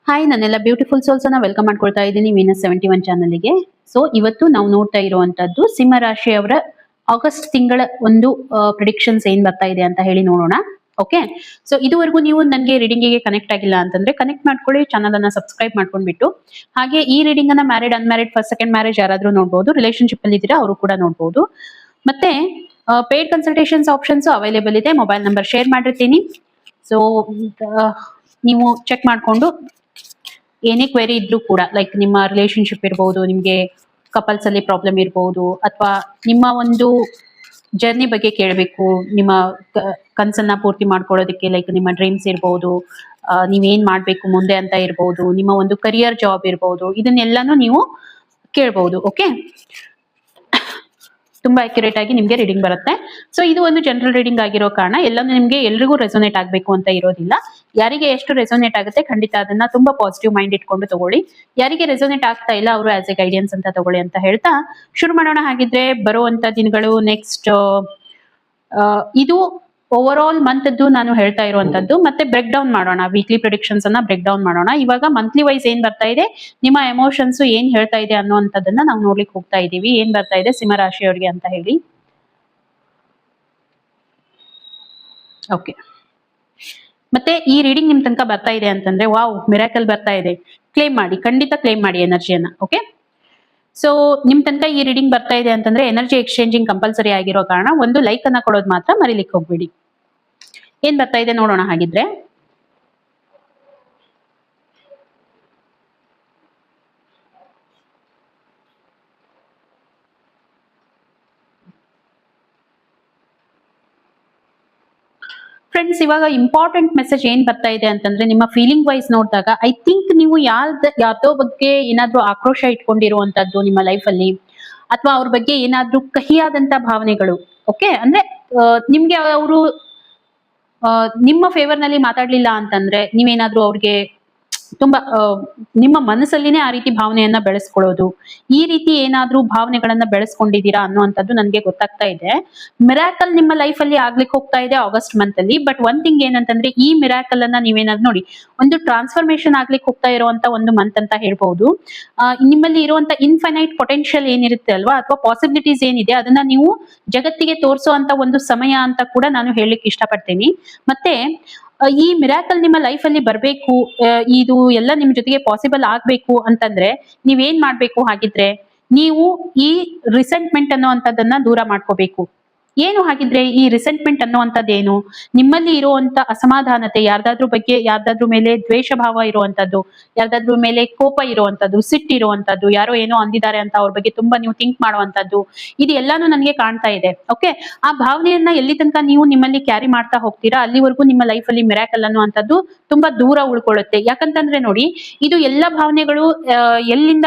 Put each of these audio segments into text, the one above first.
Hi, ನನ್ನೆಲ್ಲ beautiful souls ಅನ್ನ welcome ಮಾಡ್ಕೊಳ್ತಾ ಇದ್ದೀನಿ Venus71 ಚಾನಲ್ಗೆ. ಸೊ ಇವತ್ತು ನಾವು ನೋಡ್ತಾ ಇರುವಂತದ್ದು ಸಿಂಹ ರಾಶಿಯವರ ಆಗಸ್ಟ್ ತಿಂಗಳ ಒಂದು ಪ್ರಿಡಿಕ್ಷನ್ಸ್ ಏನ್ ಬರ್ತಾ ಇದೆ ಅಂತ ಹೇಳಿ ನೋಡೋಣ. ಓಕೆ, ಸೊ ಇದುವರೆಗೂ ನೀವು ನನಗೆ ರೀಡಿಂಗ್ ಗೆ ಕನೆಕ್ಟ್ ಆಗಿಲ್ಲ ಅಂತಂದ್ರೆ ಕನೆಕ್ಟ್ ಮಾಡ್ಕೊಳ್ಳಿ, ಚಾನಲ್ ಅನ್ನ ಸಬ್ಸ್ಕ್ರೈಬ್ ಮಾಡ್ಕೊಂಡ್ಬಿಟ್ಟು. ಹಾಗೆ ಈ ರೀಡಿಂಗ್ ಅನ್ನ married unmarried first second marriage ಯಾರಾದ್ರೂ ನೋಡಬಹುದು, ರಿಲೇಶನ್ಶಿಪ್ ಅಲ್ಲಿ ಇದ್ದೀರಾ ಅವರು ಕೂಡ ನೋಡಬಹುದು. ಮತ್ತೆ ಪೇಡ್ ಕನ್ಸಲ್ಟೇಷನ್ಸ್ ಆಪ್ಷನ್ಸ್ ಅವೈಲೇಬಲ್ ಇದೆ, ಮೊಬೈಲ್ ನಂಬರ್ ಶೇರ್ ಮಾಡಿರ್ತೀನಿ. ಸೊ ನೀವು ಚೆಕ್ ಮಾಡ್ಕೊಂಡು ಏನೇ ಕ್ವೆರಿ ಇದ್ರೂ ಕೂಡ, ಲೈಕ್ ನಿಮ್ಮ ರಿಲೇಶನ್ಶಿಪ್ ಇರಬಹುದು, ನಿಮ್ಗೆ ಕಪಲ್ಸ್ ಅಲ್ಲಿ ಪ್ರಾಬ್ಲಮ್ ಇರಬಹುದು, ಅಥವಾ ನಿಮ್ಮ ಒಂದು ಜರ್ನಿ ಬಗ್ಗೆ ಕೇಳಬೇಕು, ನಿಮ್ಮ ಕನ್ಸನ್ನ ಪೂರ್ತಿ ಮಾಡ್ಕೊಳ್ಳೋದಕ್ಕೆ, ಲೈಕ್ ನಿಮ್ಮ ಡ್ರೀಮ್ಸ್ ಇರಬಹುದು, ನೀವೇನ್ ಮಾಡ್ಬೇಕು ಮುಂದೆ ಅಂತ ಇರಬಹುದು, ನಿಮ್ಮ ಒಂದು ಕರಿಯರ್ ಜಾಬ್ ಇರಬಹುದು, ಇದನ್ನೆಲ್ಲಾನು ನೀವು ಕೇಳಬಹುದು. ಓಕೆ, ತುಂಬಾ ಅಕ್ಯುರೇಟ್ ಆಗಿ ನಿಮ್ಗೆ ರೀಡಿಂಗ್ ಬರುತ್ತೆ. ಸೊ ಇದು ಒಂದು ಜನರಲ್ ರೀಡಿಂಗ್ ಆಗಿರೋ ಕಾರಣ ಎಲ್ಲಾನು ನಿಮ್ಗೆ ಎಲ್ರಿಗೂ ರೆಸೋನೇಟ್ ಆಗ್ಬೇಕು ಅಂತ ಇರೋದಿಲ್ಲ. ಯಾರಿಗೆ ಎಷ್ಟು ರೆಸೋನೇಟ್ ಆಗುತ್ತೆ ಖಂಡಿತ ಅದನ್ನ ತುಂಬಾ ಪಾಸಿಟಿವ್ ಮೈಂಡ್ ಇಟ್ಕೊಂಡು ತಗೊಳ್ಳಿ. ಯಾರಿಗೆ ರೆಸೋನೇಟ್ ಆಗ್ತಾ ಇಲ್ಲ ಅವರು ಆಸ್ ಎ ಗೈಡೆನ್ಸ್ ಅಂತ ತಗೊಳ್ಳಿ ಅಂತ ಹೇಳ್ತಾ ಶುರು ಮಾಡೋಣ. ಹಾಗಿದ್ರೆ ಬರುವಂತ ದಿನಗಳು ನೆಕ್ಸ್ಟ್ ಇದು ಓವರ್ ಆಲ್ ಮಂತ್ ಅದ್ದು ನಾನು ಹೇಳ್ತಾ ಇರುವಂತದ್ದು, ಮತ್ತೆ ಬ್ರೇಕ್ ಡೌನ್ ಮಾಡೋಣ, ವೀಕ್ಲಿ ಪ್ರಿಡಿಕ್ಷನ್ಸ್ ಅನ್ನ ಬ್ರೇಕ್ ಡೌನ್ ಮಾಡೋಣ. ಇವಾಗ ಮಂತ್ಲಿ ವೈಸ್ ಏನ್ ಬರ್ತಾ ಇದೆ, ನಿಮ್ಮ ಎಮೋಷನ್ಸ್ ಏನ್ ಹೇಳ್ತಾ ಇದೆ ಅನ್ನೋಂಥದ್ದನ್ನ ನಾವು ನೋಡ್ಲಿಕ್ಕೆ ಹೋಗ್ತಾ ಇದೀವಿ. ಏನ್ ಬರ್ತಾ ಇದೆ ಸಿಂಹ ರಾಶಿಯವರಿಗೆ ಅಂತ ಹೇಳಿ. ಓಕೆ, ಮತ್ತೆ ಈ ರೀಡಿಂಗ್ ನಿಮ್ ತನಕ ಬರ್ತಾ ಇದೆ ಅಂತಂದ್ರೆ ವಾವ್ ಮಿರಾಕಲ್ ಬರ್ತಾ ಇದೆ, ಕ್ಲೇಮ್ ಮಾಡಿ, ಖಂಡಿತ ಕ್ಲೇಮ್ ಮಾಡಿ ಎನರ್ಜಿಯನ್ನ. ಓಕೆ, ಸೊ ನಿಮ್ ತನಕ ಈ ರೀಡಿಂಗ್ ಬರ್ತಾ ಇದೆ ಅಂತಂದ್ರೆ ಎನರ್ಜಿ ಎಕ್ಸ್ಚೇಂಜಿಂಗ್ ಕಂಪಲ್ಸರಿ ಆಗಿರೋ ಕಾರಣ ಒಂದು ಲೈಕ್ ಅನ್ನ ಕೊಡೋದು ಮಾತ್ರ ಮರಿಲಿಕ್ಕೆ ಹೋಗ್ಬೇಡಿ. ಏನ್ ಬರ್ತಾ ಇದೆ ನೋಡೋಣ. ಹಾಗಿದ್ರೆ ಫ್ರೆಂಡ್ಸ್, ಇವಾಗ ಇಂಪಾರ್ಟೆಂಟ್ ಮೆಸೇಜ್ ಏನ್ ಬರ್ತಾ ಇದೆ ಅಂತಂದ್ರೆ, ನಿಮ್ಮ ಫೀಲಿಂಗ್ ವೈಸ್ ನೋಡಿದಾಗ ಐ ಥಿಂಕ್ ನೀವು ಯಾರ್ದೋ ಬಗ್ಗೆ ಏನಾದ್ರೂ ಆಕ್ರೋಶ ಇಟ್ಕೊಂಡಿರುವಂತದ್ದು ನಿಮ್ಮ ಲೈಫ್ ಅಲ್ಲಿ, ಅಥವಾ ಅವ್ರ ಬಗ್ಗೆ ಏನಾದ್ರೂ ಕಹಿಯಾದಂತ ಭಾವನೆಗಳು. ಓಕೆ, ಅಂದ್ರೆ ನಿಮ್ಗೆ ಅವರು ನಿಮ್ಮ ಫೇವರ್ ನಲ್ಲಿ ಮಾತಾಡ್ಲಿಲ್ಲ ಅಂತಂದ್ರೆ ನೀವೇನಾದ್ರೂ ಅವ್ರಿಗೆ ತುಂಬಾ ನಿಮ್ಮ ಮನಸ್ಸಲ್ಲಿನೇ ಆ ರೀತಿ ಭಾವನೆಯನ್ನ ಬೆಳೆಸ್ಕೊಳ್ಳೋದು, ಈ ರೀತಿ ಏನಾದ್ರೂ ಭಾವನೆಗಳನ್ನ ಬೆಳೆಸ್ಕೊಂಡಿದ್ದೀರಾ ಅನ್ನುವಂಥದ್ದು ನನಗೆ ಗೊತ್ತಾಗ್ತಾ ಇದೆ. ಮಿರಾಕಲ್ ನಿಮ್ಮ ಲೈಫ್ ಅಲ್ಲಿ ಆಗ್ಲಿಕ್ಕೆ ಹೋಗ್ತಾ ಇದೆ ಆಗಸ್ಟ್ ಮಂತ್ ಅಲ್ಲಿ. ಬಟ್ ಒನ್ ಥಿಂಗ್ ಏನಂತಂದ್ರೆ, ಈ ಮಿರಾಕಲ್ ಅನ್ನ ನೀವೇನಾದ್ರು ನೋಡಿ, ಒಂದು ಟ್ರಾನ್ಸ್ಫಾರ್ಮೇಶನ್ ಆಗ್ಲಿಕ್ಕೆ ಹೋಗ್ತಾ ಇರುವಂತ ಒಂದು ಮಂತ್ ಅಂತ ಹೇಳ್ಬಹುದು. ನಿಮ್ಮಲ್ಲಿ ಇರುವಂತ ಇನ್ಫೈನೈಟ್ ಪೊಟೆನ್ಶಿಯಲ್ ಏನಿರುತ್ತೆ ಅಲ್ವಾ, ಅಥವಾ ಪಾಸಿಬಿಲಿಟೀಸ್ ಏನಿದೆ ಅದನ್ನ ನೀವು ಜಗತ್ತಿಗೆ ತೋರಿಸುವಂತ ಒಂದು ಸಮಯ ಅಂತ ಕೂಡ ನಾನು ಹೇಳಲಿಕ್ಕೆ ಇಷ್ಟಪಡ್ತೀನಿ. ಮತ್ತೆ ಈ ಮಿರಾಕಲ್ ನಿಮ್ಮ ಲೈಫ್ ಅಲ್ಲಿ ಬರ್ಬೇಕು, ಇದು ಎಲ್ಲ ನಿಮ್ ಜೊತೆಗೆ ಪಾಸಿಬಲ್ ಆಗ್ಬೇಕು ಅಂತಂದ್ರೆ ನೀವೇನ್ ಮಾಡ್ಬೇಕು. ಹಾಗಿದ್ರೆ ನೀವು ಈ ರಿಸೆಂಟ್ಮೆಂಟ್ ಅನ್ನುವಂಥದ್ದನ್ನ ದೂರ ಮಾಡ್ಕೋಬೇಕು. ಏನು ಹಾಗಿದ್ರೆ ಈ ರಿಸೆಂಟ್ಮೆಂಟ್ ಅನ್ನುವಂಥದ್ದೇನು, ನಿಮ್ಮಲ್ಲಿ ಇರುವಂತ ಅಸಮಾಧಾನತೆ, ಯಾರ್ದಾದ್ರೂ ಮೇಲೆ ದ್ವೇಷ ಭಾವ ಇರುವಂತದ್ದು, ಯಾರ್ದಾದ್ರೂ ಮೇಲೆ ಕೋಪ ಇರುವಂತದ್ದು, ಸಿಟ್ಟು ಇರುವಂತದ್ದು, ಯಾರೋ ಏನೋ ಅಂದಿದ್ದಾರೆ ಅಂತ ಅವ್ರ ಬಗ್ಗೆ ತುಂಬಾ ನೀವು ಥಿಂಕ್ ಮಾಡುವಂತದ್ದು, ಇದು ಎಲ್ಲಾನು ನನಗೆ ಕಾಣ್ತಾ ಇದೆ. ಓಕೆ, ಆ ಭಾವನೆಯನ್ನ ಎಲ್ಲಿ ತನಕ ನೀವು ನಿಮ್ಮಲ್ಲಿ ಕ್ಯಾರಿ ಮಾಡ್ತಾ ಹೋಗ್ತೀರಾ ಅಲ್ಲಿವರೆಗೂ ನಿಮ್ಮ ಲೈಫ್ ಅಲ್ಲಿ ಮಿರಾಕಲ್ ಅನ್ನುವಂಥದ್ದು ತುಂಬಾ ದೂರ ಉಳ್ಕೊಳ್ಳುತ್ತೆ. ಯಾಕಂತಂದ್ರೆ ನೋಡಿ, ಇದು ಎಲ್ಲ ಭಾವನೆಗಳು ಎಲ್ಲಿಂದ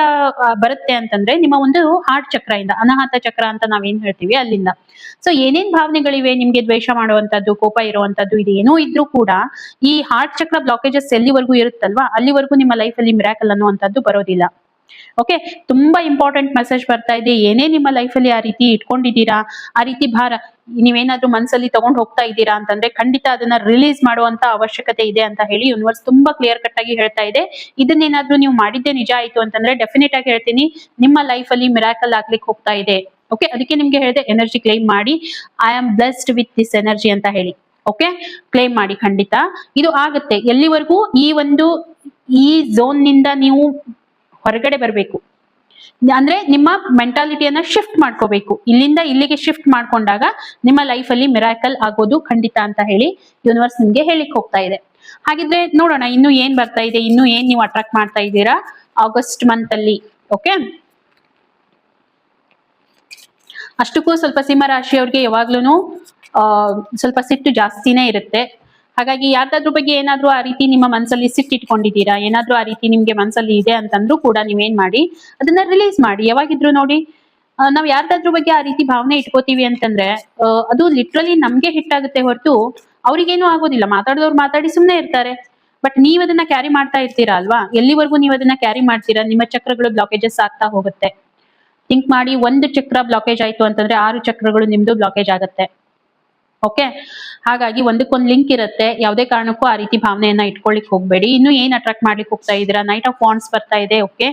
ಬರುತ್ತೆ ಅಂತಂದ್ರೆ ನಿಮ್ಮ ಒಂದು ಹಾರ್ಟ್ ಚಕ್ರ ಇಂದ, ಅನಾಹತ ಚಕ್ರ ಅಂತ ನಾವೇನ್ ಹೇಳ್ತೀವಿ ಅಲ್ಲಿಂದ. ಸೊ ಏನೇನ್ ಭಾವನೆಗಳಿವೆ ನಿಮ್ಗೆ, ದ್ವೇಷ ಮಾಡುವಂತದ್ದು, ಕೋಪ ಇರುವಂತದ್ದು, ಇದು ಏನೋ ಇದ್ರೂ ಕೂಡ ಈ ಹಾರ್ಟ್ ಚಕ್ರ ಬ್ಲಾಕೇಜಸ್ ಎಲ್ಲಿವರೆಗೂ ಇರುತ್ತಲ್ವಾ ಅಲ್ಲಿವರೆಗೂ ನಿಮ್ಮ ಲೈಫ್ ಅಲ್ಲಿ ಮಿರಾಕಲ್ ಅನ್ನುವಂಥದ್ದು ಬರೋದಿಲ್ಲ. ಓಕೆ, ತುಂಬಾ ಇಂಪಾರ್ಟೆಂಟ್ ಮೆಸೇಜ್ ಬರ್ತಾ ಇದೆ. ಏನೇ ನಿಮ್ಮ ಲೈಫ್ ಅಲ್ಲಿ ಆ ರೀತಿ ಇಟ್ಕೊಂಡಿದ್ದೀರಾ, ಆ ರೀತಿ ಭಾರ ನೀವೇನಾದ್ರೂ ಮನ್ಸಲ್ಲಿ ತಗೊಂಡ್ ಹೋಗ್ತಾ ಇದ್ದೀರಾ ಅಂತಂದ್ರೆ ಖಂಡಿತ ಅದನ್ನ ರಿಲೀಸ್ ಮಾಡುವಂತ ಅವಶ್ಯಕತೆ ಇದೆ ಅಂತ ಹೇಳಿ ಯೂನಿವರ್ಸ್ ತುಂಬಾ ಕ್ಲಿಯರ್ ಕಟ್ ಆಗಿ ಹೇಳ್ತಾ ಇದೆ. ಇದನ್ನೇನಾದ್ರೂ ನೀವು ಮಾಡಿದ್ದೆ ನಿಜ ಆಯ್ತು ಅಂತಂದ್ರೆ ಡೆಫಿನೆಟ್ ಆಗಿ ಹೇಳ್ತೀನಿ, ನಿಮ್ಮ ಲೈಫ್ ಅಲ್ಲಿ ಮಿರಾಕಲ್ ಆಗ್ಲಿಕ್ಕೆ ಹೋಗ್ತಾ ಇದೆ. ಓಕೆ, ಅದಕ್ಕೆ ನಿಮ್ಗೆ ಹೇಳಿದೆ ಎನರ್ಜಿ ಕ್ಲೈಮ್ ಮಾಡಿ, I am blessed with this energy ಅಂತ ಹೇಳಿ. ಓಕೆ, ಕ್ಲೈಮ್ ಮಾಡಿ, ಖಂಡಿತ ಇದು ಆಗುತ್ತೆ. ಎಲ್ಲಿವರೆಗೂ ಈ ಝೋನ್ ನಿಂದ ನೀವು ಹೊರಗಡೆ ಬರಬೇಕು ಅಂದ್ರೆ ನಿಮ್ಮ ಮೆಂಟಾಲಿಟಿಯನ್ನ ಶಿಫ್ಟ್ ಮಾಡ್ಕೋಬೇಕು. ಇಲ್ಲಿಂದ ಇಲ್ಲಿಗೆ ಶಿಫ್ಟ್ ಮಾಡ್ಕೊಂಡಾಗ ನಿಮ್ಮ ಲೈಫ್ ಅಲ್ಲಿ ಮಿರಾಕಲ್ ಆಗೋದು ಖಂಡಿತ ಅಂತ ಹೇಳಿ ಯೂನಿವರ್ಸ್ ನಿಮ್ಗೆ ಹೇಳಿಕ್ ಹೋಗ್ತಾ ಇದೆ. ಹಾಗಿದ್ರೆ ನೋಡೋಣ ಇನ್ನು ಏನ್ ಬರ್ತಾ ಇದೆ, ಇನ್ನು ಏನ್ ನೀವು ಅಟ್ರಾಕ್ಟ್ ಮಾಡ್ತಾ ಇದ್ದೀರಾ ಆಗಸ್ಟ್ ಮಂತ್ ಅಲ್ಲಿ. ಓಕೆ, ಅಷ್ಟಕ್ಕೂ ಸ್ವಲ್ಪ ಸಿಂಹ ರಾಶಿಯವ್ರಿಗೆ ಯಾವಾಗ್ಲೂ ಸ್ವಲ್ಪ ಸಿಟ್ಟು ಜಾಸ್ತಿನೇ ಇರುತ್ತೆ. ಹಾಗಾಗಿ ಯಾರ್ದಾದ್ರ ಬಗ್ಗೆ ಏನಾದ್ರೂ ಆ ರೀತಿ ನಿಮ್ಮ ಮನಸ್ಸಲ್ಲಿ ಸಿಟ್ಟಿಟ್ಕೊಂಡಿದ್ದೀರಾ, ಏನಾದ್ರೂ ಆ ರೀತಿ ನಿಮ್ಗೆ ಮನಸ್ಸಲ್ಲಿ ಇದೆ ಅಂತಂದ್ರೂ ಕೂಡ ನೀವೇನ್ ಮಾಡಿ ಅದನ್ನ ರಿಲೀಸ್ ಮಾಡಿ. ಯಾವಾಗಿದ್ರು ನೋಡಿ, ನಾವ್ ಯಾರ್ದಾದ್ರ ಬಗ್ಗೆ ಆ ರೀತಿ ಭಾವನೆ ಇಟ್ಕೋತೀವಿ ಅಂತಂದ್ರೆ ಅದು ಲಿಟ್ರಲಿ ನಮ್ಗೆ ಹಿಟ್ಟಾಗುತ್ತೆ ಹೊರತು ಅವ್ರಿಗೇನು ಆಗೋದಿಲ್ಲ. ಮಾತಾಡಿದವ್ರು ಮಾತಾಡಿ ಸುಮ್ನೆ ಇರ್ತಾರೆ. ಬಟ್ ನೀವ್ ಅದನ್ನ ಕ್ಯಾರಿ ಮಾಡ್ತಾ ಇರ್ತೀರಾ ಅಲ್ವಾ, ಎಲ್ಲಿವರೆಗೂ ನೀವು ಅದನ್ನ ಕ್ಯಾರಿ ಮಾಡ್ತೀರಾ ನಿಮ್ಮ ಚಕ್ರಗಳು ಬ್ಲಾಕೇಜಸ್ ಆಗ್ತಾ ಹೋಗುತ್ತೆ. ಥಿಂಕ್ ಮಾಡಿ, ಒಂದು ಚಕ್ರ ಬ್ಲಾಕೇಜ್ ಆಯ್ತು ಅಂತಂದ್ರೆ 6 ಚಕ್ರಗಳು ನಿಮ್ದು ಬ್ಲಾಕೇಜ್ ಆಗುತ್ತೆ. ಓಕೆ, ಹಾಗಾಗಿ ಒಂದಕ್ಕೊಂದು ಲಿಂಕ್ ಇರುತ್ತೆ. ಯಾವುದೇ ಕಾರಣಕ್ಕೂ ಆ ರೀತಿ ಭಾವನೆಯನ್ನ ಇಟ್ಕೊಳ್ಳಿಕ್ ಹೋಗ್ಬೇಡಿ. ಇನ್ನು ಏನ್ ಅಟ್ರಾಕ್ಟ್ ಮಾಡ್ಲಿಕ್ಕೆ ಹೋಗ್ತಾ ಇದ್ದೀರಾ, ನೈಟ್ ಆಫ್ ವಾಂಡ್ಸ್ ಬರ್ತಾ ಇದೆ. ಓಕೆ,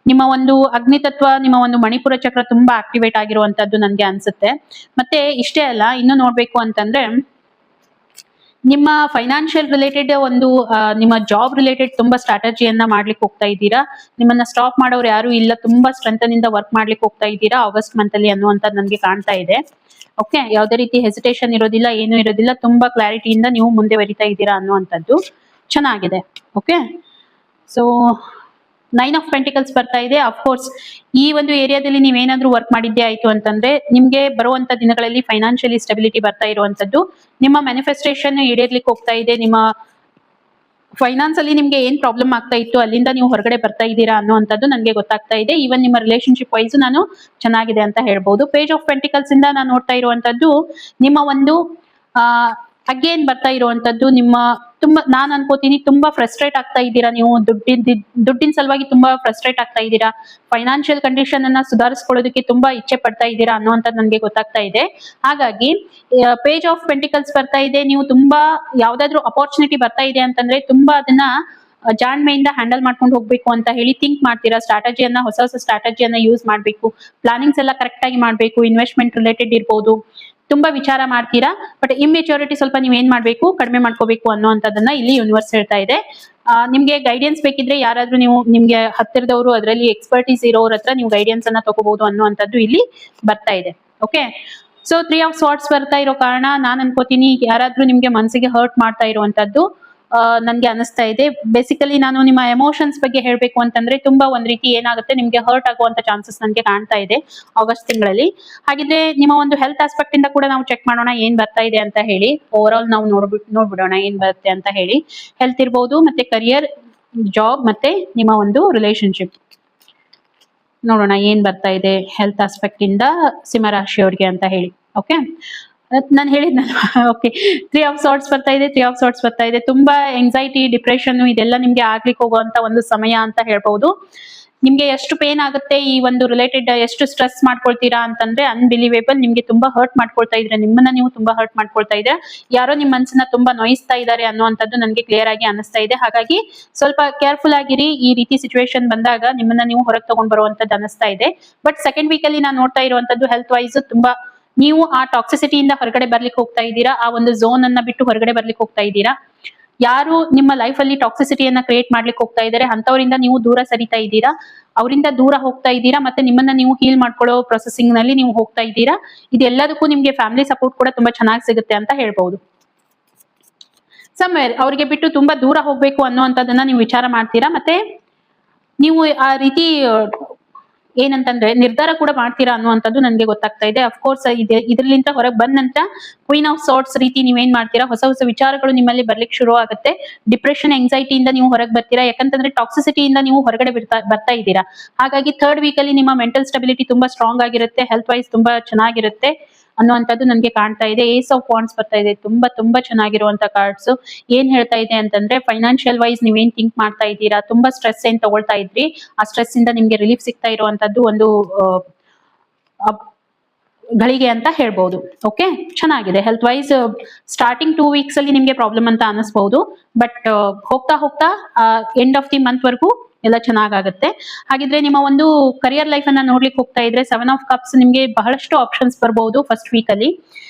ನಿಮ್ಮ ಒಂದು ಅಗ್ನಿ ತತ್ವ, ನಿಮ್ಮ ಒಂದು ಮಣಿಪುರ ಚಕ್ರ ತುಂಬಾ ಆಕ್ಟಿವೇಟ್ ಆಗಿರುವಂತದ್ದು ನನ್ಗೆ ಅನ್ಸುತ್ತೆ. ಮತ್ತೆ ಇಷ್ಟೇ ಅಲ್ಲ, ಇನ್ನು ನೋಡ್ಬೇಕು ಅಂತಂದ್ರೆ ನಿಮ್ಮ ಫೈನಾನ್ಷಿಯಲ್ ರಿಲೇಟೆಡ್ ಒಂದು ನಿಮ್ಮ ಜಾಬ್ ರಿಲೇಟೆಡ್ ತುಂಬಾ ಸ್ಟ್ರಾಟಜಿಯನ್ನ ಮಾಡ್ಲಿಕ್ಕೆ ಹೋಗ್ತಾ ಇದ್ದೀರಾ. ನಿಮ್ಮನ್ನ ಸ್ಟಾಪ್ ಮಾಡೋರು ಯಾರು ಇಲ್ಲ, ತುಂಬಾ ಸ್ಟ್ರೆಂತ್ ಇಂದ ವರ್ಕ್ ಮಾಡ್ಲಿಕ್ಕೆ ಹೋಗ್ತಾ ಇದ್ದೀರಾ ಆಗಸ್ಟ್ ಮಂತ್ ಅಲ್ಲಿ ಅನ್ನುವಂಥದ್ದು ನನ್ಗೆ ಕಾಣ್ತಾ ಇದೆ. ಓಕೆ, ಯಾವುದೇ ರೀತಿ ಹೆಸಿಟೇಷನ್ ಇರೋದಿಲ್ಲ, ಏನು ಇರೋದಿಲ್ಲ, ತುಂಬಾ ಕ್ಲಾರಿಟಿಯಿಂದ ನೀವು ಮುಂದೆ ಬರಿತಾ ಇದ್ದೀರಾ ಅನ್ನುವಂಥದ್ದು ಚೆನ್ನಾಗಿದೆ. ಓಕೆ, ಸೊ 9 ಆಫ್ ಪೆಂಟಿಕಲ್ಸ್ ಬರ್ತಾ ಇದೆ. ಅಫ್ಕೋರ್ಸ್ ಈ ಒಂದು ಏರಿಯಾದಲ್ಲಿ ನೀವೇನಾದ್ರೂ ವರ್ಕ್ ಮಾಡಿದ್ದೇ ಆಯ್ತು ಅಂತಂದ್ರೆ ನಿಮ್ಗೆ ಬರುವಂತ ದಿನಗಳಲ್ಲಿ ಫೈನಾನ್ಷಿಯಲಿ ಸ್ಟೆಬಿಲಿಟಿ ಬರ್ತಾ ಇರುವಂತದ್ದು, ನಿಮ್ಮ ಮ್ಯಾನಿಫೆಸ್ಟೇಷನ್ ಈಡೇರ್ಲಿಕ್ಕೆ ಹೋಗ್ತಾ ಇದೆ. ನಿಮ್ಮ ಫೈನಾನ್ಸ್ ಅಲ್ಲಿ ನಿಮ್ಗೆ ಏನ್ ಪ್ರಾಬ್ಲಮ್ ಆಗ್ತಾ ಇತ್ತು ಅಲ್ಲಿಂದ ನೀವು ಹೊರಗಡೆ ಬರ್ತಾ ಇದ್ದೀರಾ ಅನ್ನುವಂಥದ್ದು ನನಗೆ ಗೊತ್ತಾಗ್ತಾ ಇದೆ. ಈವನ್ ನಿಮ್ಮ ರಿಲೇಶನ್ಶಿಪ್ ವೈಸ್ ನಾನು ಚೆನ್ನಾಗಿದೆ ಅಂತ ಹೇಳ್ಬಹುದು. ಪೇಜ್ ಆಫ್ ಪೆಂಟಿಕಲ್ಸ್ ಇಂದ ನಾನು ನೋಡ್ತಾ ಇರುವಂತದ್ದು ನಿಮ್ಮ ಒಂದು ಅಗೇನ್ ಬರ್ತಾ ಇರುವಂತದ್ದು ನಿಮ್ಮ ತುಂಬಾ, ನಾನ್ ಅನ್ಕೋತೀನಿ ತುಂಬಾ ಫ್ರಸ್ಟ್ರೇಟ್ ಆಗ್ತಾ ಇದ್ದೀರಾ ನೀವು, ದುಡ್ಡಿನ ಸಲುವಾಗಿ ತುಂಬಾ ಫ್ರಸ್ಟ್ರೇಟ್ ಆಗ್ತಾ ಇದ್ದೀರಾ. ಫೈನಾನ್ಷಿಯಲ್ ಕಂಡೀಷನ್ ಅನ್ನ ಸುಧಾರಿಸ್ಕೊಳ್ಳೋದಕ್ಕೆ ತುಂಬಾ ಇಚ್ಛೆ ಪಡ್ತಾ ಇದ್ದೀರಾ ಅನ್ನುವಂಥದ್ದು ನನಗೆ ಗೊತ್ತಾಗ್ತಾ ಇದೆ. ಹಾಗಾಗಿ ಪೇಜ್ ಆಫ್ ಪೆಂಟಿಕಲ್ಸ್ ಬರ್ತಾ ಇದೆ. ನೀವು ತುಂಬಾ ಯಾವ್ದಾದ್ರು ಅಪಾರ್ಚುನಿಟಿ ಬರ್ತಾ ಇದೆ ಅಂತಂದ್ರೆ ತುಂಬಾ ಅದನ್ನ ಜಾಣ್ಮೆಯಿಂದ ಹ್ಯಾಂಡಲ್ ಮಾಡ್ಕೊಂಡು ಹೋಗ್ಬೇಕು ಅಂತ ಹೇಳಿ ಥಿಂಕ್ ಮಾಡ್ತೀರಾ. ಸ್ಟ್ರಾಟಜಿಯನ್ನ, ಹೊಸ ಹೊಸ ಸ್ಟ್ರಾಟಜಿಯನ್ನ ಯೂಸ್ ಮಾಡ್ಬೇಕು, ಪ್ಲಾನಿಂಗ್ಸ್ ಎಲ್ಲ ಕರೆಕ್ಟ್ ಆಗಿ ಮಾಡ್ಬೇಕು, ಇನ್ವೆಸ್ಟ್ಮೆಂಟ್ ರಿಲೇಟೆಡ್ ಇರ್ಬೋದು, ತುಂಬಾ ವಿಚಾರ ಮಾಡ್ತೀರಾ. ಬಟ್ ಇಮ್ಮೆಚೂರಿಟಿ ಸ್ವಲ್ಪ ನೀವ್ ಏನ್ ಮಾಡ್ಬೇಕು, ಕಡಿಮೆ ಮಾಡ್ಕೋಬೇಕು ಅನ್ನೋಂಥದ್ದನ್ನ ಇಲ್ಲಿ ಯೂನಿವರ್ಸ್ ಹೇಳ್ತಾ ಇದೆ. ನಿಮ್ಗೆ ಗೈಡೆನ್ಸ್ ಬೇಕಿದ್ರೆ ಯಾರಾದ್ರೂ ನೀವು ನಿಮ್ಗೆ ಹತ್ತಿರದವರು, ಅದರಲ್ಲಿ ಎಕ್ಸ್ಪರ್ಟೀಸ್ ಇರೋರ ಹತ್ರ ನೀವು ಗೈಡೆನ್ಸ್ ಅನ್ನ ತಗೋಬಹುದು ಅನ್ನುವಂಥದ್ದು ಇಲ್ಲಿ ಬರ್ತಾ ಇದೆ. ಓಕೆ, ಸೊ 3 ಆಫ್ ಸ್ವಾರ್ಡ್ಸ್ ಬರ್ತಾ ಇರೋ ಕಾರಣ ನಾನ್ ಅನ್ಕೋತೀನಿ ಯಾರಾದ್ರೂ ನಿಮ್ಗೆ ಮನಸ್ಸಿಗೆ ಹರ್ಟ್ ಮಾಡ್ತಾ ಇರುವಂತದ್ದು ನನ್ಗೆ ಅನಿಸ್ತಾ ಇದೆ. ಬೇಸಿಕಲಿ ನಾನು ನಿಮ್ಮ ಎಮೋಷನ್ಸ್ ಬಗ್ಗೆ ಹೇಳ್ಬೇಕು ಅಂತಂದ್ರೆ ತುಂಬಾ ಒಂದ್ ರೀತಿ ಏನಾಗುತ್ತೆ, ನಿಮ್ಗೆ ಹರ್ಟ್ ಆಗುವಂತ ಚಾನ್ಸಸ್ ನನ್ಗೆ ಕಾಣ್ತಾ ಇದೆ ಆಗಸ್ಟ್ ತಿಂಗಳಲ್ಲಿ. ಹಾಗಿದ್ರೆ ನಿಮ್ಮ ಒಂದು ಹೆಲ್ತ್ ಆಸ್ಪೆಕ್ಟ್ ಇಂದ ಕೂಡ ನಾವು ಚೆಕ್ ಮಾಡೋಣ ಏನ್ ಬರ್ತಾ ಇದೆ ಅಂತ ಹೇಳಿ. ಓವರ್ ಆಲ್ ನಾವು ನೋಡ್ಬಿಡೋಣ ಏನ್ ಬರುತ್ತೆ ಅಂತ ಹೇಳಿ. ಹೆಲ್ತ್ ಇರ್ಬೋದು, ಮತ್ತೆ ಕರಿಯರ್, ಜಾಬ್, ಮತ್ತೆ ನಿಮ್ಮ ಒಂದು ರಿಲೇಶನ್ಶಿಪ್ ನೋಡೋಣ ಏನ್ ಬರ್ತಾ ಇದೆ ಹೆಲ್ತ್ ಆಸ್ಪೆಕ್ಟ್ ಇಂದ ಸಿಂಹರಾಶಿಯವರಿಗೆ ಅಂತ ಹೇಳಿ. ಓಕೆ, ನಾನು ಹೇಳಿದ್ನಲ್ವಾ. ಓಕೆ, 3 ಆಫ್ ಸಾರ್ಟ್ಸ್ ಬರ್ತಾ ಇದೆ. 3 ಆಫ್ ಸಾರ್ಟ್ಸ್ ಬರ್ತಾ ಇದೆ. ತುಂಬಾ ಎಂಗ್ಸೈಟಿ, ಡಿಪ್ರೆಷನ್ ಇದೆಲ್ಲ ನಿಮ್ಗೆ ಆಗ್ಲಿಕ್ಕೆ ಹೋಗುವಂತ ಒಂದು ಸಮಯ ಅಂತ ಹೇಳ್ಬಹುದು. ನಿಮ್ಗೆ ಎಷ್ಟು ಪೇನ್ ಆಗುತ್ತೆ ಈ ಒಂದು ರಿಲೇಟೆಡ್, ಎಷ್ಟು ಸ್ಟ್ರೆಸ್ ಮಾಡ್ಕೊಳ್ತೀರಾ ಅಂತಂದ್ರೆ ಅನ್ಬಿಲೀವೇಬಲ್. ನಿಮ್ಗೆ ತುಂಬಾ ಹರ್ಟ್ ಮಾಡ್ಕೊಳ್ತಾ ಇದ್ರೆ, ನಿಮ್ಮನ್ನ ನೀವು ತುಂಬಾ ಹರ್ಟ್ ಮಾಡ್ಕೊಳ್ತಾ ಇದ್ರೆ, ಯಾರೋ ನಿಮ್ ಮನ್ಸನ್ನ ತುಂಬಾ ನೋಯಿಸ್ತಾ ಇದ್ದಾರೆ ಅನ್ನುವಂಥದ್ದು ನನ್ಗೆ ಕ್ಲಿಯರ್ ಆಗಿ ಅನಿಸ್ತಾ ಇದೆ. ಹಾಗಾಗಿ ಸ್ವಲ್ಪ ಕೇರ್ಫುಲ್ ಆಗಿರಿ. ಈ ರೀತಿ ಸಿಚುವೇಶನ್ ಬಂದಾಗ ನಿಮ್ಮನ್ನ ನೀವು ಹೊರಗೆ ತಗೊಂಡ್ ಬರುವಂತದ್ದು ಅನಿಸ್ತಾ ಇದೆ. ಬಟ್ ಸೆಕೆಂಡ್ ವೀಕ್ ಅಲ್ಲಿ ನಾನು ನೋಡ್ತಾ ಇರುವಂತದ್ದು ಹೆಲ್ತ್ ವೈಸ್ ತುಂಬಾ ನೀವು ಆ ಟಾಕ್ಸಿಸಿಟಿಯಿಂದ ಹೊರಗಡೆ ಬರ್ಲಿಕ್ಕೆ ಹೋಗ್ತಾ ಇದ್ದೀರಾ. ಆ ಒಂದು ಝೋನ್ ಅನ್ನ ಬಿಟ್ಟು ಹೊರಗಡೆ ಬರ್ಲಿಕ್ಕೆ ಹೋಗ್ತಾ ಇದ್ದೀರಾ. ಯಾರು ನಿಮ್ಮ ಲೈಫ್ ಅಲ್ಲಿ ಟಾಕ್ಸಿಸಿಟಿಯನ್ನ ಕ್ರಿಯೇಟ್ ಮಾಡ್ಲಿಕ್ಕೆ ಹೋಗ್ತಾ ಇದ್ದಾರೆ ಅಂತವರಿಂದ ನೀವು ದೂರ ಸರಿತಾ ಇದ್ದೀರಾ, ಅವರಿಂದ ದೂರ ಹೋಗ್ತಾ ಇದ್ದೀರಾ. ಮತ್ತೆ ನಿಮ್ಮನ್ನ ನೀವು ಹೀಲ್ ಮಾಡ್ಕೊಳ್ಳೋ ಪ್ರೊಸೆಸಿಂಗ್ ನಲ್ಲಿ ನೀವು ಹೋಗ್ತಾ ಇದ್ದೀರಾ. ಇದೆಲ್ಲದಕ್ಕೂ ನಿಮ್ಗೆ ಫ್ಯಾಮಿಲಿ ಸಪೋರ್ಟ್ ಕೂಡ ತುಂಬಾ ಚೆನ್ನಾಗಿ ಸಿಗುತ್ತೆ ಅಂತ ಹೇಳ್ಬಹುದು. ಸಮ್ವೇರ್ ಅವರಿಗೆ ಬಿಟ್ಟು ತುಂಬಾ ದೂರ ಹೋಗ್ಬೇಕು ಅನ್ನೋಂಥದ್ದನ್ನ ನೀವು ವಿಚಾರ ಮಾಡ್ತೀರಾ. ಮತ್ತೆ ನೀವು ಆ ರೀತಿ ಏನಂತಂದ್ರೆ ನಿರ್ಧಾರ ಕೂಡ ಮಾಡ್ತೀರಾ ಅನ್ನುವಂಥದ್ದು ನನಗೆ ಗೊತ್ತಾಗ್ತಾ ಇದೆ. ಅಫ್ಕೋರ್ಸ್ ಇದ್ರಲಿಂದ ಹೊರಗೆ ಬಂದ ನಂತರ ಕ್ವೀನ್ ಆಫ್ ಸಾರ್ಟ್ಸ್ ರೀತಿ ನೀವೇನ್ ಮಾಡ್ತೀರಾ, ಹೊಸ ಹೊಸ ವಿಚಾರಗಳು ನಿಮ್ಮಲ್ಲಿ ಬರ್ಲಿಕ್ಕೆ ಶುರು ಆಗುತ್ತೆ. ಡಿಪ್ರೆಷನ್, ಎಂಗ್ಸೈಟಿಯಿಂದ ನೀವು ಹೊರಗೆ ಬರ್ತೀರಾ. ಯಾಕಂತಂದ್ರೆ ಟಾಕ್ಸಿಸಿಟಿಯಿಂದ ನೀವು ಹೊರಗಡೆ ಬರ್ತಾ ಇದ್ದೀರಾ. ಹಾಗಾಗಿ ಥರ್ಡ್ ವೀಕ್ ಅಲ್ಲಿ ನಿಮ್ಮ ಮೆಂಟಲ್ ಸ್ಟೆಬಿಲಿಟಿ ತುಂಬಾ ಸ್ಟ್ರಾಂಗ್ ಆಗಿರುತ್ತೆ, ಹೆಲ್ತ್ ವೈಸ್ ತುಂಬಾ ಚೆನ್ನಾಗಿರುತ್ತೆ ಅನ್ನುವಂಥದ್ದು ನನಗೆ ಕಾಣ್ತಾ ಇದೆ. ಏಸ್ ಆಫ್ ವಾಂಡ್ಸ್ ಬರ್ತಾ ಇದೆ. ತುಂಬಾ ತುಂಬಾ ಚೆನ್ನಾಗಿರುವಂತ ಕಾರ್ಡ್ಸ್. ಏನ್ ಹೇಳ್ತಾ ಇದೆ ಅಂತಂದ್ರೆ ಫೈನಾನ್ಷಿಯಲ್ ವೈಸ್ ನೀವೇನ್ ಥಿಂಕ್ ಮಾಡ್ತಾ ಇದ್ದೀರಾ, ತುಂಬಾ ಸ್ಟ್ರೆಸ್ ಏನ್ ತಗೊಳ್ತಾ ಇದ್ರಿ, ಆ ಸ್ಟ್ರೆಸ್ ಇಂದ ನಿಮ್ಗೆ ರಿಲೀಫ್ ಸಿಗ್ತಾ ಇರುವಂತದ್ದು ಒಂದು ಗಳಿಗೆ ಅಂತ ಹೇಳ್ಬಹುದು. ಓಕೆ, ಚೆನ್ನಾಗಿದೆ. ಹೆಲ್ತ್ ವೈಸ್ ಸ್ಟಾರ್ಟಿಂಗ್ 2 ವೀಕ್ಸ್ ಅಲ್ಲಿ ನಿಮ್ಗೆ ಪ್ರಾಬ್ಲಮ್ ಅಂತ ಅನಿಸ್ಬಹುದು. ಬಟ್ ಹೋಗ್ತಾ ಹೋಗ್ತಾ ಎಂಡ್ ಆಫ್ ದಿ ಮಂತ್ ವರ್ಗೂ ಎಲ್ಲ ಚೆನ್ನಾಗಾಗುತ್ತೆ. ಹಾಗಿದ್ರೆ ನಿಮ್ಮ ಒಂದು ಕರಿಯರ್ ಲೈಫ್ ಅನ್ನ ನೋಡ್ಲಿಕ್ಕೆ ಹೋಗ್ತಾ ಇದ್ರೆ 7 ಆಫ್ ಕಪ್ಸ್ ನಿಮ್ಗೆ ಬಹಳಷ್ಟು ಆಪ್ಷನ್ಸ್ ಬರ್ಬಹುದು ಫಸ್ಟ್ ವೀಕ್ ಅಲ್ಲಿ.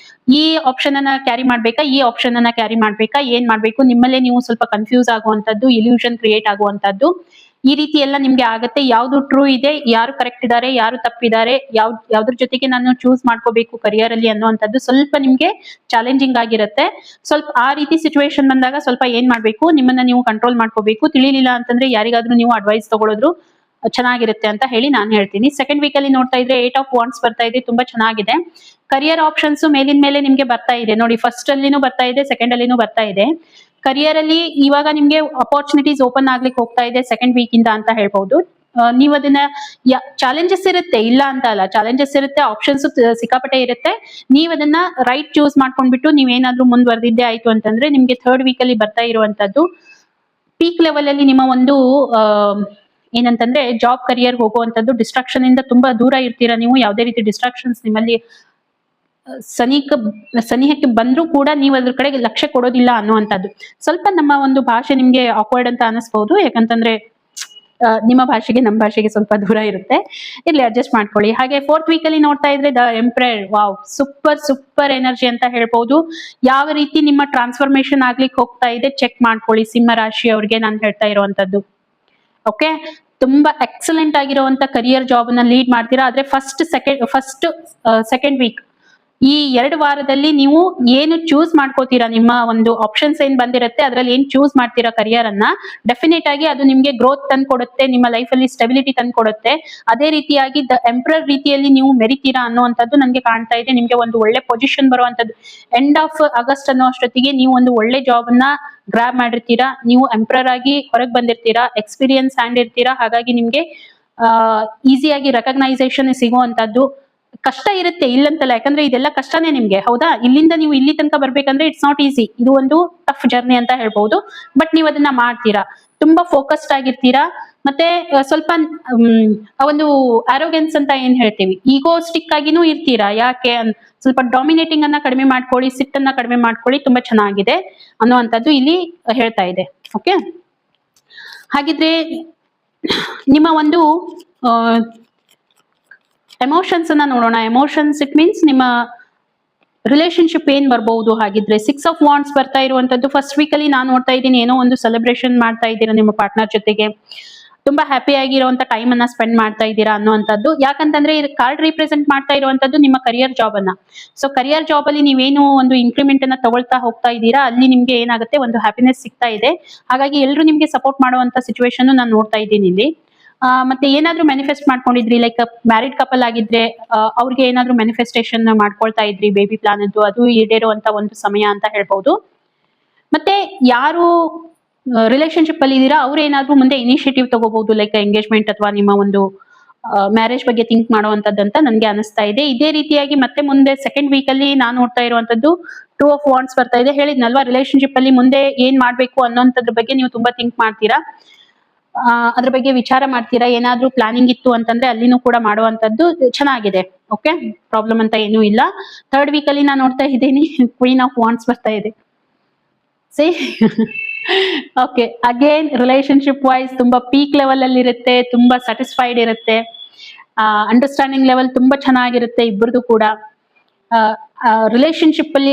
ಈ ಆಪ್ಷನ್ ಅನ್ನ ಕ್ಯಾರಿ ಮಾಡ್ಬೇಕಾ, ಈ ಆಪ್ಷನ್ ಅನ್ನ ಕ್ಯಾರಿ ಮಾಡ್ಬೇಕಾ, ಏನ್ ಮಾಡ್ಬೇಕು, ನಿಮ್ಮಲ್ಲೇ ನೀವು ಸ್ವಲ್ಪ ಕನ್ಫ್ಯೂಸ್ ಆಗುವಂತದ್ದು, ಇಲ್ಯೂಷನ್ ಕ್ರಿಯೇಟ್ ಆಗುವಂತದ್ದು, ಈ ರೀತಿ ಎಲ್ಲ ನಿಮ್ಗೆ ಆಗತ್ತೆ. ಯಾವ್ದು ಟ್ರೂ ಇದೆ, ಯಾರು ಕರೆಕ್ಟ್ ಇದ್ದಾರೆ, ಯಾರು ತಪ್ಪಿದ್ದಾರೆ, ಯಾವ್ದ್ರ ಜೊತೆಗೆ ನಾನು ಚೂಸ್ ಮಾಡ್ಕೋಬೇಕು ಕರಿಯರ್ ಅಲ್ಲಿ ಅನ್ನುವಂಥದ್ದು ಸ್ವಲ್ಪ ನಿಮ್ಗೆ ಚಾಲೆಂಜಿಂಗ್ ಆಗಿರುತ್ತೆ. ಸ್ವಲ್ಪ ಆ ರೀತಿ ಸಿಚುವೇಶನ್ ಬಂದಾಗ ಸ್ವಲ್ಪ ಏನ್ ಮಾಡ್ಬೇಕು, ನಿಮ್ಮನ್ನ ನೀವು ಕಂಟ್ರೋಲ್ ಮಾಡ್ಕೋಬೇಕು. ತಿಳಿಲಿಲ್ಲ ಅಂತಂದ್ರೆ ಯಾರಿಗಾದ್ರೂ ನೀವು ಅಡ್ವೈಸ್ ತಗೊಳ್ಳೋದ್ರು ಚೆನ್ನಾಗಿರುತ್ತೆ ಅಂತ ಹೇಳಿ ನಾನು ಹೇಳ್ತೀನಿ. ಸೆಕೆಂಡ್ ವೀಕ್ ಅಲ್ಲಿ ನೋಡ್ತಾ ಇದ್ರೆ 8 ಆಫ್ ವಾಂಡ್ಸ್ ಬರ್ತಾ ಇದೆ. ತುಂಬಾ ಚೆನ್ನಾಗಿದೆ. ಕರಿಯರ್ ಆಪ್ಷನ್ಸ್ ಮೇಲಿನ ಮೇಲೆ ನಿಮ್ಗೆ ಬರ್ತಾ ಇದೆ ನೋಡಿ. ಫಸ್ಟ್ ಅಲ್ಲಿನೂ ಬರ್ತಾ ಇದೆ, ಸೆಕೆಂಡ್ ಅಲ್ಲಿನೂ ಬರ್ತಾ ಇದೆ. ಕರಿಯರ್ ಅಲ್ಲಿ ಇವಾಗ ನಿಮ್ಗೆ ಅಪಾರ್ಚುನಿಟೀಸ್ ಓಪನ್ ಆಗ್ಲಿಕ್ಕೆ ಹೋಗ್ತಾ ಇದೆ ಸೆಕೆಂಡ್ ವೀಕ್ ಇಂದ ಅಂತ ಹೇಳ್ಬಹುದು. ನೀವು ಅದನ್ನ ಚಾಲೆಂಜಸ್ ಇರುತ್ತೆ, ಇಲ್ಲ ಅಂತ ಅಲ್ಲ, ಚಾಲೆಂಜಸ್ ಇರುತ್ತೆ, ಆಪ್ಷನ್ಸ್ ಸಿಕ್ಕಾಪಟ್ಟೆ ಇರುತ್ತೆ. ನೀವ್ ಅದನ್ನ ರೈಟ್ ಚೂಸ್ ಮಾಡ್ಕೊಂಡ್ಬಿಟ್ಟು ನೀವೇನಾದ್ರೂ ಮುಂದುವರೆದಿದ್ದೆ ಆಯ್ತು ಅಂತಂದ್ರೆ ನಿಮ್ಗೆ ಥರ್ಡ್ ವೀಕ್ ಅಲ್ಲಿ ಬರ್ತಾ ಇರುವಂತದ್ದು ಪೀಕ್ ಲೆವೆಲ್ ಅಲ್ಲಿ ನಿಮ್ಮ ಒಂದು ಏನಂತಂದ್ರೆ ಜಾಬ್ ಕರಿಯರ್ ಹೋಗುವಂತದ್ದು. ಡಿಸ್ಟ್ರಾಕ್ಷನ್ ಇಂದ ತುಂಬಾ ದೂರ ಇರ್ತೀರಾ ನೀವು. ಯಾವುದೇ ರೀತಿ ಡಿಸ್ಟ್ರಾಕ್ಷನ್ಸ್ ನಿಮ್ಮಲ್ಲಿ ಸನಿಹಕ್ಕೆ ಬಂದ್ರೂ ಕೂಡ ನೀವು ಅದ್ರ ಕಡೆಗೆ ಲಕ್ಷ್ಯ ಕೊಡೋದಿಲ್ಲ ಅನ್ನುವಂಥದ್ದು. ಸ್ವಲ್ಪ ನಮ್ಮ ಒಂದು ಭಾಷೆ ನಿಮ್ಗೆ ಆಕ್ವರ್ಡ್ ಅಂತ ಅನಿಸ್ಬಹುದು, ಯಾಕಂತಂದ್ರೆ ನಿಮ್ಮ ಭಾಷೆಗೆ ನಮ್ಮ ಭಾಷೆಗೆ ಸ್ವಲ್ಪ ದೂರ ಇರುತ್ತೆ, ಇಲ್ಲಿ ಅಡ್ಜಸ್ಟ್ ಮಾಡ್ಕೊಳ್ಳಿ. ಹಾಗೆ 4th ವೀಕ್ ಅಲ್ಲಿ ನೋಡ್ತಾ ಇದ್ರೆ the emperor, wow, super energy ಅಂತ ಹೇಳ್ಬಹುದು. ಯಾವ ರೀತಿ ನಿಮ್ಮ ಟ್ರಾನ್ಸ್ಫಾರ್ಮೇಶನ್ ಆಗ್ಲಿಕ್ಕೆ ಹೋಗ್ತಾ ಇದೆ ಚೆಕ್ ಮಾಡ್ಕೊಳ್ಳಿ ಸಿಂಹ ರಾಶಿ ಅವ್ರಿಗೆ ನಾನು ಹೇಳ್ತಾ ಇರುವಂತದ್ದು. ಓಕೆ, ತುಂಬಾ ಎಕ್ಸಲೆಂಟ್ ಆಗಿರುವಂತ ಕರಿಯರ್ ಜಾಬ್ ನ ಲೀಡ್ ಮಾಡ್ತೀರಾ. ಆದ್ರೆ ಸೆಕೆಂಡ್ ವೀಕ್, ಈ 2 ವಾರದಲ್ಲಿ ನೀವು ಏನು ಚೂಸ್ ಮಾಡ್ಕೋತೀರಾ, ನಿಮ್ಮ ಒಂದು ಆಪ್ಷನ್ಸ್ ಏನ್ ಬಂದಿರುತ್ತೆ ಅದ್ರಲ್ಲಿ ಏನ್ ಚೂಸ್ ಮಾಡ್ತೀರಾ ಕರಿಯರ್ ಅನ್ನ, ಡೆಫಿನೆಟ್ ಆಗಿ ಅದು ನಿಮ್ಗೆ ಗ್ರೋತ್ ತಂದ್ಕೊಡುತ್ತೆ, ನಿಮ್ಮ ಲೈಫ್ ಅಲ್ಲಿ ಸ್ಟೆಬಿಲಿಟಿ ತಂದ್ಕೊಡುತ್ತೆ. ಅದೇ ರೀತಿಯಾಗಿ ದ ಎಂಪ್ರರ್ ರೀತಿಯಲ್ಲಿ ನೀವು ಮೆರಿತೀರಾ ಅನ್ನುವಂಥದ್ದು ನನಗೆ ಕಾಣ್ತಾ ಇದೆ. ನಿಮ್ಗೆ ಒಂದು ಒಳ್ಳೆ ಪೊಸಿಷನ್ ಬರುವಂತದ್ದು ಎಂಡ್ ಆಫ್ ಆಗಸ್ಟ್ ಅನ್ನೋ ಅಷ್ಟೊತ್ತಿಗೆ ನೀವು ಒಂದು ಒಳ್ಳೆ ಜಾಬ್ ಅನ್ನ ಗ್ರಾಬ್ ಮಾಡಿರ್ತೀರಾ. ನೀವು ಎಂಪ್ರರ್ ಆಗಿ ಹೊರಗೆ ಬಂದಿರ್ತೀರಾ, ಎಕ್ಸ್ಪೀರಿಯನ್ಸ್ ಹ್ಯಾಂಡ್ ಇರ್ತೀರಾ. ಹಾಗಾಗಿ ನಿಮ್ಗೆ ಈಸಿಯಾಗಿ ರೆಕಗ್ನೈಸೇಷನ್ ಸಿಗುವಂತದ್ದು. ಕಷ್ಟ ಇರುತ್ತೆ ಇಲ್ಲಂತಲ್ಲ, ಯಾಕಂದ್ರೆ ಇದೆಲ್ಲ ಕಷ್ಟನೇ ನಿಮ್ಗೆ, ಹೌದಾ. ಇಲ್ಲಿಂದ ನೀವು ಇಲ್ಲಿ ತನಕ ಬರ್ಬೇಕಂದ್ರೆ ಇಟ್ಸ್ ನಾಟ್ ಈಸಿ, ಇದು ಒಂದು ಟಫ್ ಜರ್ನಿ ಅಂತ ಹೇಳ್ಬಹುದು. ಬಟ್ ನೀವು ಅದನ್ನ ಮಾಡ್ತೀರಾ, ತುಂಬಾ ಫೋಕಸ್ಡ್ ಆಗಿರ್ತೀರಾ. ಮತ್ತೆ ಸ್ವಲ್ಪ ಒಂದು ಆರೋಗ್ಯನ್ಸ್ ಅಂತ ಏನ್ ಹೇಳ್ತೀವಿ, ಈಗೋಸ್ಟಿಕ್ ಆಗಿನೂ ಇರ್ತೀರಾ. ಯಾಕೆ ಸ್ವಲ್ಪ ಡಾಮಿನೇಟಿಂಗ್ ಅನ್ನ ಕಡಿಮೆ ಮಾಡ್ಕೊಳ್ಳಿ, ಸಿಟ್ಟನ್ನ ಕಡಿಮೆ ಮಾಡ್ಕೊಳ್ಳಿ, ತುಂಬಾ ಚೆನ್ನಾಗಿದೆ ಅನ್ನುವಂಥದ್ದು ಇಲ್ಲಿ ಹೇಳ್ತಾ ಇದೆ. ಓಕೆ, ಹಾಗಿದ್ರೆ ನಿಮ್ಮ ಒಂದು ಎಮೋಷನ್ಸ್ ಅನ್ನ ನೋಡೋಣ. ಎಮೋಷನ್ಸ್ ಇಟ್ ಮೀನ್ಸ್ ನಿಮ್ಮ ರಿಲೇಶನ್ಶಿಪ್ ಏನ್ ಬರ್ಬಹುದು. ಹಾಗಿದ್ರೆ 6 ಆಫ್ ವಾಂಡ್ಸ್ ಬರ್ತಾ ಇರುವಂತದ್ದು. ಫಸ್ಟ್ ವೀಕ್ ಅಲ್ಲಿ ನಾನು ನೋಡ್ತಾ ಇದ್ದೀನಿ, ಏನೋ ಒಂದು ಸೆಲೆಬ್ರೇಷನ್ ಮಾಡ್ತಾ ಇದ್ದೀರಾ ನಿಮ್ಮ ಪಾರ್ಟ್ನರ್ ಜೊತೆಗೆ, ತುಂಬಾ ಹ್ಯಾಪಿ ಆಗಿರುವಂತ ಟೈಮ್ ಅನ್ನ ಸ್ಪೆಂಡ್ ಮಾಡ್ತಾ ಇದ್ದೀರಾ ಅನ್ನುವಂಥದ್ದು. ಯಾಕಂತಂದ್ರೆ ಇದು ಕಾರ್ಡ್ ರಿಪ್ರೆಸೆಂಟ್ ಮಾಡ್ತಾ ಇರುವಂತದ್ದು ನಿಮ್ಮ ಕರಿಯರ್ ಜಾಬ್ ಅನ್ನ. ಸೊ ಕರಿಯರ್ ಜಾಬ್ ಅಲ್ಲಿ ನೀವೇನು ಒಂದು ಇನ್ಕ್ರಿಮೆಂಟ್ ಅನ್ನ ತಗೊಳ್ತಾ ಹೋಗ್ತಾ ಇದ್ದೀರಾ, ಅಲ್ಲಿ ನಿಮ್ಗೆ ಏನಾಗುತ್ತೆ, ಒಂದು ಹ್ಯಾಪಿನೆಸ್ ಸಿಗ್ತಾ ಇದೆ. ಹಾಗಾಗಿ ಎಲ್ಲರೂ ನಿಮ್ಗೆ ಸಪೋರ್ಟ್ ಮಾಡುವಂತ ಸಿಚುವೇಶನ್ ನಾನು ನೋಡ್ತಾ ಇದ್ದೀನಿ ಇಲ್ಲಿ. ಮತ್ತೆ ಏನಾದ್ರೂ ಮ್ಯಾನಿಫೆಸ್ಟ್ ಮಾಡ್ಕೊಂಡಿದ್ರಿ, ಲೈಕ್ ಮ್ಯಾರಿಡ್ ಕಪಲ್ ಆಗಿದ್ರೆ ಅವ್ರಿಗೆ ಏನಾದ್ರೂ ಮ್ಯಾನಿಫೆಸ್ಟೇಷನ್ ಮಾಡ್ಕೊಳ್ತಾ ಇದ್ರಿ ಬೇಬಿ ಪ್ಲಾನ್ ಅಂತೂ, ಅದು ಈಡೇರುವಂತ ಒಂದು ಸಮಯ ಅಂತ ಹೇಳ್ಬಹುದು. ಮತ್ತೆ ಯಾರು ರಿಲೇಶನ್ಶಿಪ್ ಅಲ್ಲಿ ಇದ್ದೀರಾ ಅವ್ರು ಏನಾದ್ರೂ ಮುಂದೆ ಇನಿಷಿಯೇಟಿವ್ ತಗೋಬಹುದು, ಲೈಕ್ ಎಂಗೇಜ್ಮೆಂಟ್ ಅಥವಾ ನಿಮ್ಮ ಒಂದು ಮ್ಯಾರೇಜ್ ಬಗ್ಗೆ ಥಿಂಕ್ ಮಾಡುವಂತದ್ದಂತ ನನ್ಗೆ ಅನಿಸ್ತಾ ಇದೆ. ಇದೇ ರೀತಿಯಾಗಿ ಮತ್ತೆ ಮುಂದೆ ಸೆಕೆಂಡ್ ವೀಕ್ ಅಲ್ಲಿ ನಾನು ನೋಡ್ತಾ ಇರುವಂತದ್ದು 2 ಆಫ್ ವಾಂಡ್ಸ್ ಬರ್ತಾ ಇದೆ. ಹೇಳಿದ್ನಲ್ವಾ, ರಿಲೇಶನ್ಶಿಪ್ ಅಲ್ಲಿ ಮುಂದೆ ಏನ್ ಮಾಡ್ಬೇಕು ಅನ್ನೋಂಥದ್ರ ಬಗ್ಗೆ ನೀವು ತುಂಬಾ ಥಿಂಕ್ ಮಾಡ್ತೀರಾ, ಅದ್ರ ಬಗ್ಗೆ ವಿಚಾರ ಮಾಡ್ತೀರಾ. ಏನಾದ್ರೂ ಪ್ಲಾನಿಂಗ್ ಇತ್ತು ಅಂತಂದ್ರೆ ಅಲ್ಲಿನೂ ಕೂಡ ಮಾಡುವಂತದ್ದು ಚೆನ್ನಾಗಿದೆ. ಓಕೆ, ಪ್ರಾಬ್ಲಮ್ ಅಂತ ಏನೂ ಇಲ್ಲ. 3rd ವೀಕ್ ಅಲ್ಲಿ ನಾನು ನೋಡ್ತಾ ಇದ್ದೀನಿ ಕ್ವೀನ್ ಆಫ್ ವಾಂಡ್ಸ್ ಬರ್ತಾ ಇದೆ. ಸಿ ಓಕೆ, ಅಗೇನ್ ರಿಲೇಶನ್ಶಿಪ್ ವೈಸ್ ತುಂಬಾ ಪೀಕ್ ಲೆವೆಲ್ ಅಲ್ಲಿ ಇರುತ್ತೆ, ತುಂಬಾ ಸ್ಯಾಟಿಸ್ಫೈಡ್ ಇರುತ್ತೆ, ಅಂಡರ್ಸ್ಟ್ಯಾಂಡಿಂಗ್ ಲೆವೆಲ್ ತುಂಬಾ ಚೆನ್ನಾಗಿರುತ್ತೆ ಇಬ್ಬರದು ಕೂಡ. ರಿಲೇಶನ್ಶಿಪ್ ಅಲ್ಲಿ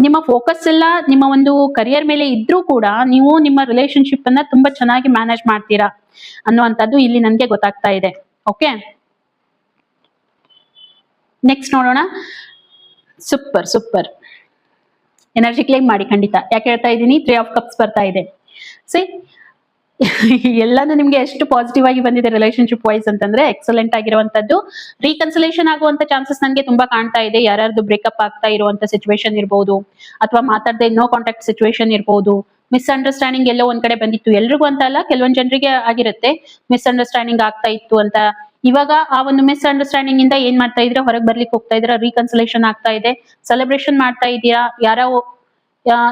ನಿಮ್ಮ ಫೋಕಸ್ ಎಲ್ಲ ನಿಮ್ಮ ಒಂದು ಕರಿಯರ್ ಮೇಲೆ ಇದ್ರೂ ಕೂಡ ನೀವು ನಿಮ್ಮ ರಿಲೇಶನ್ಶಿಪ್ ಅನ್ನ ತುಂಬಾ ಚೆನ್ನಾಗಿ ಮ್ಯಾನೇಜ್ ಮಾಡ್ತೀರಾ ಅನ್ನುವಂಥದ್ದು ಇಲ್ಲಿ ನನಗೆ ಗೊತ್ತಾಗ್ತಾ ಇದೆ. ಓಕೆ, ನೆಕ್ಸ್ಟ್ ನೋಡೋಣ. ಸೂಪರ್ ಎನರ್ಜಿ ಕ್ಲೇಮ್ ಮಾಡಿ ಖಂಡಿತ. ಯಾಕೆ ಹೇಳ್ತಾ ಇದ್ದೀನಿ, 3 ಆಫ್ ಕಪ್ಸ್ ಬರ್ತಾ ಇದೆ. ಸಿ ಎಲ್ಲಾನು ನಿಮ್ಗೆ ಎಷ್ಟು ಪಾಸಿಟಿವ್ ಆಗಿ ಬಂದಿದೆ ರಿಲೇಶನ್ಶಿಪ್ ವೈಸ್ ಅಂತಂದ್ರೆ ಎಕ್ಸಲೆಂಟ್ ಆಗಿರುವಂತದ್ದು. ರೀಕನ್ಸಿಲೇಷನ್ ಆಗುವಂತ ಚಾನ್ಸಸ್ ನನಗೆ ತುಂಬಾ ಕಾಣ್ತಾ ಇದೆ. ಯಾರ್ಯಾರ್ದು ಬ್ರೇಕಪ್ ಆಗ್ತಾ ಇರುವಂತ ಸಿಚುವೇಶನ್ ಇರ್ಬೋದು, ಅಥವಾ ಮಾತಾಡದೆ ನೋ ಕಾಂಟ್ಯಾಕ್ಟ್ ಸಿಚುವೇಶನ್ ಇರ್ಬೋದು, ಮಿಸ್ಅಂಡರ್ಸ್ಟ್ಯಾಂಡಿಂಗ್ ಎಲ್ಲೋ ಒಂದ್ ಕಡೆ ಬಂದಿತ್ತು. ಎಲ್ರಿಗೂ ಅಂತ ಅಲ್ಲ, ಕೆಲವೊಂದ್ ಜನರಿಗೆ ಆಗಿರುತ್ತೆ ಮಿಸ್ಅಂಡರ್ಸ್ಟ್ಯಾಂಡಿಂಗ್ ಆಗ್ತಾ ಇತ್ತು ಅಂತ. ಇವಾಗ ಆ ಒಂದು ಮಿಸ್ಅಂಡರ್ಸ್ಟ್ಯಾಂಡಿಂಗ್ ಇಂದ ಏನ್ ಮಾಡ್ತಾ ಇದ್ರೆ ಹೊರಗೆ ಬರ್ಲಿಕ್ಕೆ ಹೋಗ್ತಾ ಇದ್ರ, ರೀಕನ್ಸಿಲೇಷನ್ ಆಗ್ತಾ ಇದೆ, ಸೆಲೆಬ್ರೇಷನ್ ಮಾಡ್ತಾ ಇದೀರಾ.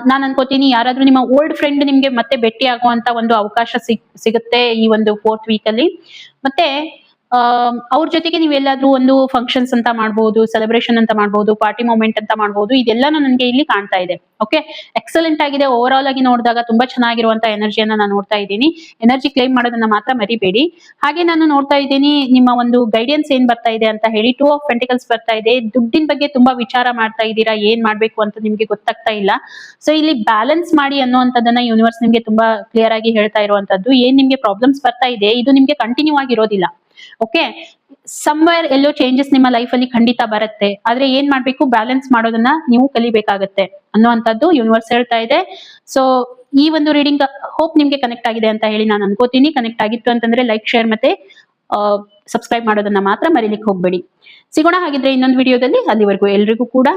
ನಾನ್ ಅನ್ಕೋತೀನಿ ಯಾರಾದ್ರೂ ನಿಮ್ಮ ಓಲ್ಡ್ ಫ್ರೆಂಡ್ ನಿಮ್ಗೆ ಮತ್ತೆ ಭೇಟಿ ಆಗುವಂತ ಒಂದು ಅವಕಾಶ ಸಿಗುತ್ತೆ ಈ ಒಂದು 4th ವೀಕ್ ಅಲ್ಲಿ. ಮತ್ತೆ ಅವ್ರ ಜೊತೆಗೆ ನೀವೆಲ್ಲಾದ್ರೂ ಒಂದು ಫಂಕ್ಷನ್ಸ್ ಅಂತ ಮಾಡಬಹುದು, ಸೆಲೆಬ್ರೇಷನ್ ಅಂತ ಮಾಡಬಹುದು, ಪಾರ್ಟಿ ಮೂಮೆಂಟ್ ಅಂತ ಮಾಡಬಹುದು. ಇದೆಲ್ಲಾನು ನನಗೆ ಇಲ್ಲಿ ಕಾಣ್ತಾ ಇದೆ. ಓಕೆ, ಎಕ್ಸಲೆಂಟ್ ಆಗಿದೆ. ಓವರ್ ಆಲ್ ಆಗಿ ನೋಡಿದಾಗ ತುಂಬಾ ಚೆನ್ನಾಗಿರುವಂತ ಎನರ್ಜಿಯನ್ನ ನಾನು ನೋಡ್ತಾ ಇದ್ದೀನಿ. ಎನರ್ಜಿ ಕ್ಲೈಮ್ ಮಾಡೋದನ್ನ ಮಾತ್ರ ಮರಿಬೇಡಿ. ಹಾಗೆ ನಾನು ನೋಡ್ತಾ ಇದ್ದೀನಿ ನಿಮ್ಮ ಒಂದು ಗೈಡೆನ್ಸ್ ಏನ್ ಬರ್ತಾ ಇದೆ ಅಂತ ಹೇಳಿ 2 ಆಫ್ ಪೆಂಟಿಕಲ್ಸ್ ಬರ್ತಾ ಇದೆ. ದುಡ್ಡಿನ ಬಗ್ಗೆ ತುಂಬಾ ವಿಚಾರ ಮಾಡ್ತಾ ಇದ್ದೀರಾ, ಏನ್ ಮಾಡ್ಬೇಕು ಅಂತ ನಿಮ್ಗೆ ಗೊತ್ತಾಗ್ತಾ ಇಲ್ಲ. ಸೊ ಇಲ್ಲಿ ಬ್ಯಾಲೆನ್ಸ್ ಮಾಡಿ ಅನ್ನುವಂಥದ್ದನ್ನ ಯೂನಿವರ್ಸ್ ನಿಮ್ಗೆ ತುಂಬಾ ಕ್ಲಿಯರ್ ಆಗಿ ಹೇಳ್ತಾ ಇರುವಂತದ್ದು. ಏನ್ ನಿಮ್ಗೆ ಪ್ರಾಬ್ಲಮ್ಸ್ ಬರ್ತಾ ಇದೆ ಇದು ನಿಮ್ಗೆ ಕಂಟಿನ್ಯೂ ಆಗಿರೋದಿಲ್ಲ. ಓಕೆ, ಸಮ್ವೇರ್ ಎಲ್ಲೋ ಚೇಂಜಸ್ ನಿಮ್ಮ ಲೈಫ್ ಅಲ್ಲಿ ಖಂಡಿತ ಬರುತ್ತೆ. ಆದ್ರೆ ಏನ್ ಮಾಡ್ಬೇಕು, ಬ್ಯಾಲೆನ್ಸ್ ಮಾಡೋದನ್ನ ನೀವು ಕಲಿಬೇಕಾಗತ್ತೆ ಅನ್ನುವಂಥದ್ದು ಯೂನಿವರ್ಸ್ ಹೇಳ್ತಾ ಇದೆ. ಸೊ ಈ ಒಂದು ರೀಡಿಂಗ್ ಹೋಪ್ ನಿಮ್ಗೆ ಕನೆಕ್ಟ್ ಆಗಿದೆ ಅಂತ ಹೇಳಿ ನಾನು ಅನ್ಕೋತೀನಿ. ಕನೆಕ್ಟ್ ಆಗಿತ್ತು ಅಂತಂದ್ರೆ ಲೈಕ್, ಶೇರ್ ಮತ್ತೆ ಸಬ್ಸ್ಕ್ರೈಬ್ ಮಾಡೋದನ್ನ ಮಾತ್ರ ಮರಿಲಿಕ್ಕೆ ಹೋಗ್ಬೇಡಿ. ಸಿಗೋಣ ಹಾಗಿದ್ರೆ ಇನ್ನೊಂದು ವಿಡಿಯೋದಲ್ಲಿ. ಅಲ್ಲಿವರೆಗೂ ಎಲ್ರಿಗೂ ಕೂಡ